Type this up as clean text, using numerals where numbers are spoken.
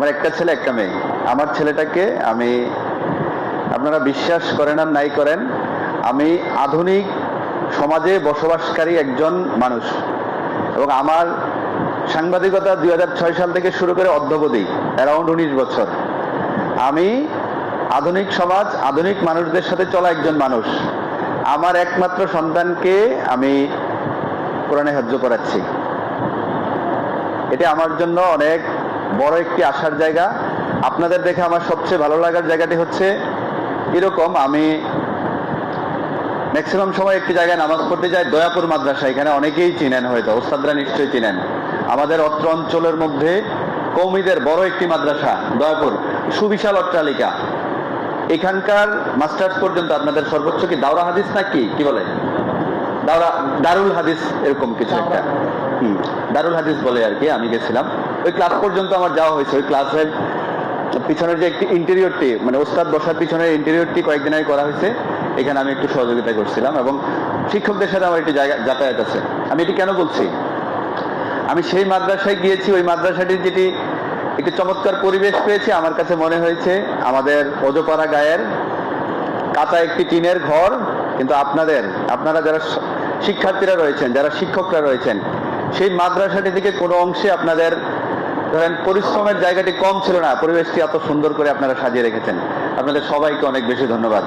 আমার একটা ছেলে একটা মেয়ে। আমার ছেলেটাকে আমি, আপনারা বিশ্বাস করেন আর নাই করেন, আমি আধুনিক সমাজে বসবাসকারী একজন মানুষ, এবং আমার সাংবাদিকতা 2006 সাল থেকে শুরু করে অদ্যাবধি অ্যারাউন্ড 19 বছর আমি আধুনিক সমাজ, আধুনিক মানুষদের সাথে চলা একজন মানুষ। আমার একমাত্র সন্তানকে আমি কোরআনে হিফজ করাচ্ছি। এটা আমার জন্য অনেক বড় একটি আশার জায়গা। আপনাদের দেখে আমার সবচেয়ে ভালো লাগার জায়গাটি হচ্ছে এরকম, আমি ম্যাক্সিমাম সময় একটি জায়গায় নামাজ পড়তে যাই, দয়াপুর মাদ্রাসা। এখানে অনেকেই চিনেন, হয়তো ওস্তাদরা নিশ্চয়ই চিনেন। আমাদের অত্র অঞ্চলের মধ্যে কওমিদের বড় একটি মাদ্রাসা দয়াপুর, সুবিশাল অট্টালিকা। এখানকার মাস্টার্স পর্যন্ত আপনাদের সর্বোচ্চ কি দাওরা হাদিস না কি বলে, দারুল হাদিস এরকম কিছু একটা, দারুল হাদিস বলে আর কি। আমি গেছিলাম, ওই ক্লাস পর্যন্ত আমার যাওয়া হয়েছে। ওই ক্লাসের পিছনের যে একটি ইন্টেরিয়রটি, মানে ওস্তাদ বসার পিছনের ইন্টেরিয়রটি কয়েকদিন আগে করা হয়েছে, এখানে আমি একটু সহযোগিতা করছিলাম, এবং শিক্ষকদের সাথে আমার একটি জায়গা যাতায়াত আছে। আমি এটি কেন বলছি, আমি সেই মাদ্রাসায় গিয়েছি, ওই মাদ্রাসাটির যেটি একটি চমৎকার পরিবেশ পেয়েছি। আমার কাছে মনে হয়েছে আমাদের অজপাড়া গায়ের কাঁচা একটি টিনের ঘর, কিন্তু আপনারা যারা শিক্ষার্থীরা রয়েছেন, যারা শিক্ষকরা রয়েছেন, সেই মাদ্রাসাটি থেকে কোনো অংশে আপনাদের ধরেন পরিশ্রমের জায়গাটি কম ছিল না। পরিবেশটি এত সুন্দর করে আপনারা সাজিয়ে রেখেছেন। আপনাদের সবাইকে অনেক বেশি ধন্যবাদ।